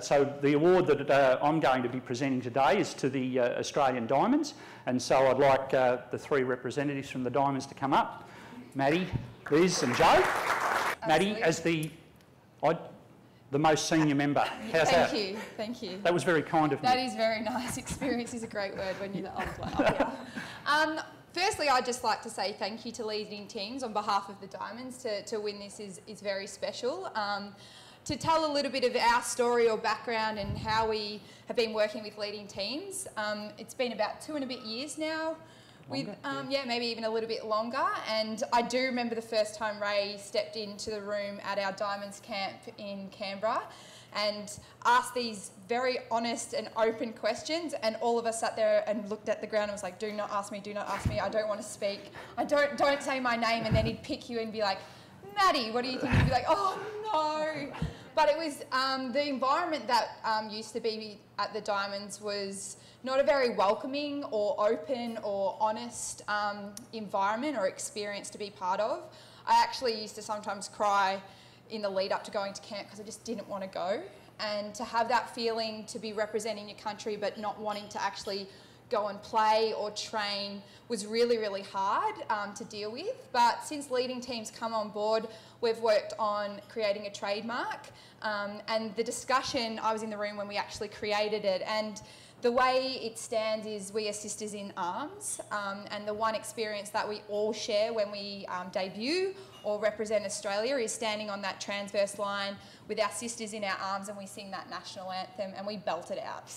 So the award that I'm going to be presenting today is to the Australian Diamonds, and so I'd like the three representatives from the Diamonds to come up. Maddie, Liz and Joe. Maddie, as the most senior member. How's that? Thank you, thank you. That was very kind of me. That is very nice. Experience is a great word when you're the old one. Oh, yeah. Firstly, I'd just like to say thank you to leading teams on behalf of the Diamonds. To win this is very special. To tell a little bit of our story or background and how we have been working with leading teams. It's been about 2 and a bit years now. With, yeah, maybe even a little bit longer. And I do remember the first time Ray stepped into the room at our Diamonds camp in Canberra and asked these very honest and open questions, and all of us sat there and looked at the ground and was like, do not ask me, I don't want to speak, don't say my name. And then he'd pick you and be like, Maddie, what do you think? You'd be like, oh no. But it was the environment that used to be at the Diamonds was not a very welcoming or open or honest environment or experience to be part of. I actually used to sometimes cry in the lead up to going to camp because I just didn't want to go. And to have that feeling to be representing your country but not wanting to actually go and play or train was really, really hard to deal with. But since leading teams come on board, we've worked on creating a trademark. And the discussion, I was in the room when we actually created it, and the way it stands is we are sisters in arms, and the one experience that we all share when we debut or represent Australia is standing on that transverse line with our sisters in our arms, and we sing that national anthem and we belt it out.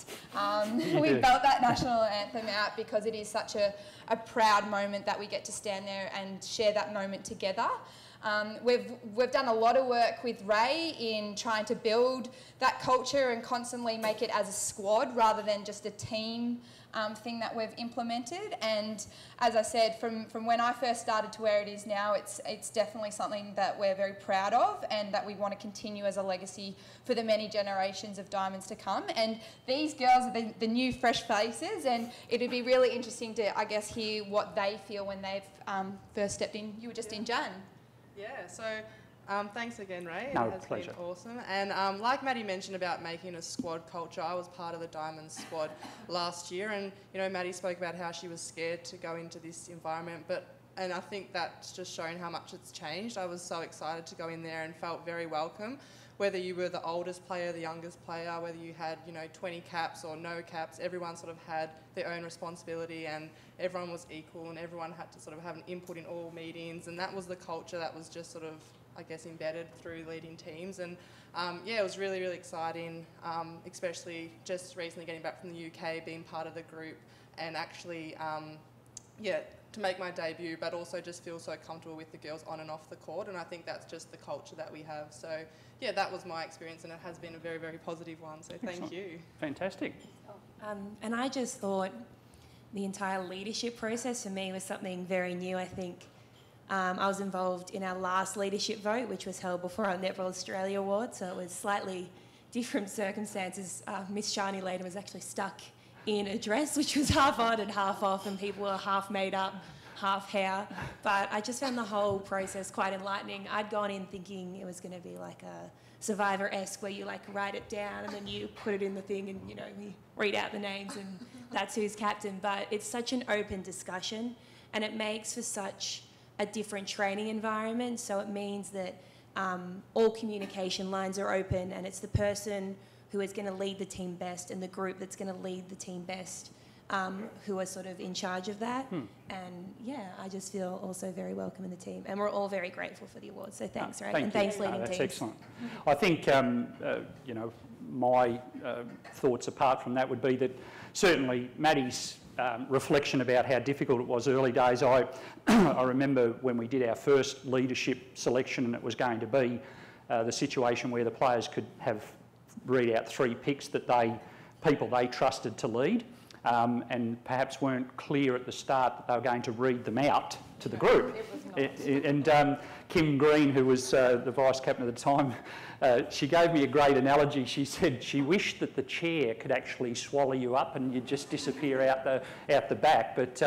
We belt that national anthem out because it is such a proud moment that we get to stand there and share that moment together. We've done a lot of work with Ray in trying to build that culture and constantly make it as a squad rather than just a team thing that we've implemented. And as I said, from when I first started to where it is now, it's definitely something that we're very proud of and that we want to continue as a legacy for the many generations of Diamonds to come. And these girls are the new fresh faces, and it'd be really interesting to, I guess, hear what they feel when they've first stepped in. You were just in Jan. Yeah, so thanks again, Ray. No, it has pleasure. been awesome. And like Maddie mentioned about making a squad culture, I was part of the Diamonds squad last year, and Maddie spoke about how she was scared to go into this environment, and I think that's just shown how much it's changed. I was so excited to go in there and felt very welcome. Whether you were the oldest player, the youngest player, whether you had 20 caps or no caps, everyone sort of had their own responsibility, and everyone was equal, and everyone had to sort of have an input in all meetings, and that was the culture that was just sort of, I guess, embedded through leading teams. And yeah, it was really, really exciting, especially just recently getting back from the UK, being part of the group, and actually, yeah, to make my debut, but also just feel so comfortable with the girls on and off the court, and I think that's just the culture that we have. So yeah, that was my experience, and it has been a very, very positive one, so thank you. Fantastic. And I just thought the entire leadership process for me was something very new. I think I was involved in our last leadership vote, which was held before our Netball Australia Award, so it was slightly different circumstances. Miss Shani Layden was actually stuck in a dress which was half on and half off, and people were half made up, half hair. But I just found the whole process quite enlightening. I'd gone in thinking it was going to be like a Survivor-esque where you like write it down and then you put it in the thing and you read out the names and that's who's captain. But it's such an open discussion, and it makes for such a different training environment. So it means that all communication lines are open, and it's the person who is going to lead the team best and the group that's going to lead the team best who are sort of in charge of that. And yeah, I just feel also very welcome in the team, and we're all very grateful for the award. So thanks, Ray, and thanks leading that's teams. Excellent. I think my thoughts apart from that would be that certainly Maddie's reflection about how difficult it was early days. I remember when we did our first leadership selection, and it was going to be the situation where the players could read out 3 picks that people they trusted to lead, and perhaps weren't clear at the start that they were going to read them out to the group. And Kim Green, who was the vice captain at the time, she gave me a great analogy. She said she wished that the chair could actually swallow you up and you'd just disappear out the back. But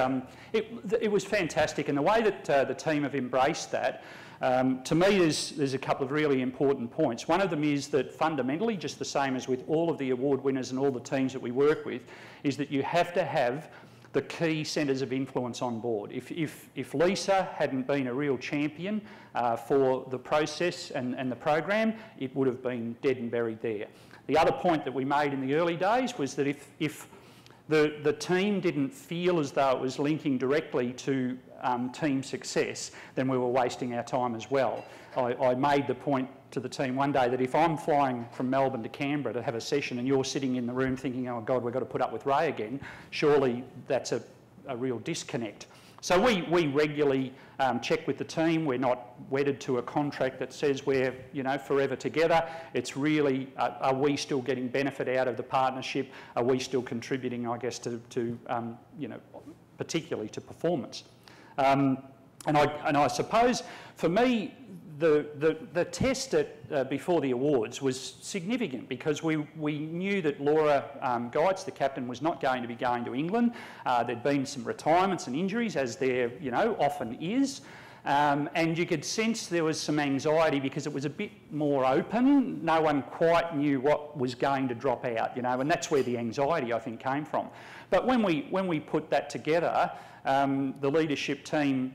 it was fantastic, and the way that the team have embraced that, To me, there's a couple of really important points. One of them is that fundamentally, just the same as with all of the award winners and all the teams that we work with, is that you have to have the key centres of influence on board. If Lisa hadn't been a real champion for the process and the program, it would have been dead and buried there. The other point that we made in the early days was that if the team didn't feel as though it was linking directly to team success, then we were wasting our time as well. I made the point to the team one day that if I'm flying from Melbourne to Canberra to have a session and you're sitting in the room thinking, oh God, we've got to put up with Ray again, surely that's a real disconnect. So we regularly check with the team. We're not wedded to a contract that says we're, forever together. It's really, are we still getting benefit out of the partnership? Are we still contributing, I guess, to particularly to performance? And I suppose for me, the test before the awards was significant because we knew that Laura Geitz, the captain, was not going to be going to England. There'd been some retirements and injuries, as there often is. And you could sense there was some anxiety because it was a bit more open. No one quite knew what was going to drop out, and that's where the anxiety, I think, came from. But when we put that together, the leadership team,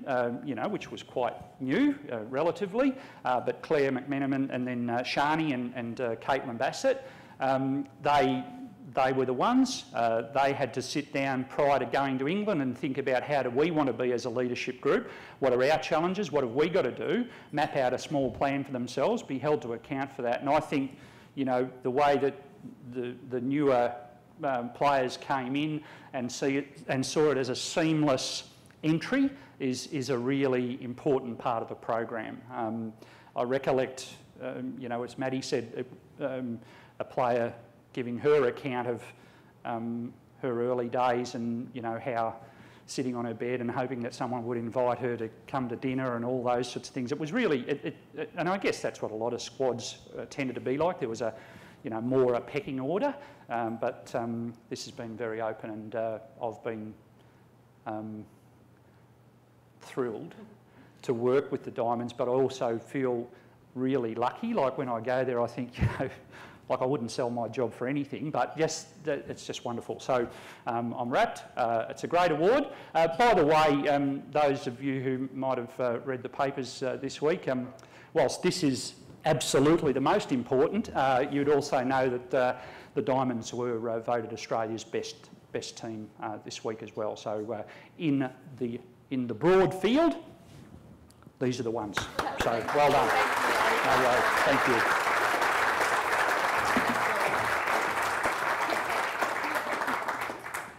which was quite new, relatively, but Claire McMenamin and then Shani and Caitlin Bassett, they were the ones. They had to sit down prior to going to England and think about how do we want to be as a leadership group, what are our challenges, what have we got to do, map out a small plan for themselves, be held to account for that. And I think, the way that the newer players came in and saw it as a seamless entry is a really important part of the program. I recollect, as Maddie said, a player giving her account of her early days and how sitting on her bed and hoping that someone would invite her to come to dinner and all those sorts of things. It was really, and I guess that's what a lot of squads tended to be like. There was more a pecking order, but this has been very open, and I've been thrilled to work with the Diamonds, but I also feel really lucky. Like when I go there, I think, like I wouldn't sell my job for anything, but yes, it's just wonderful. So I'm wrapped. It's a great award. By the way, those of you who might have read the papers this week, whilst this is absolutely the most important, you'd also know that the Diamonds were voted Australia's best team this week as well. So in the broad field, these are the ones. So well done. Thank you.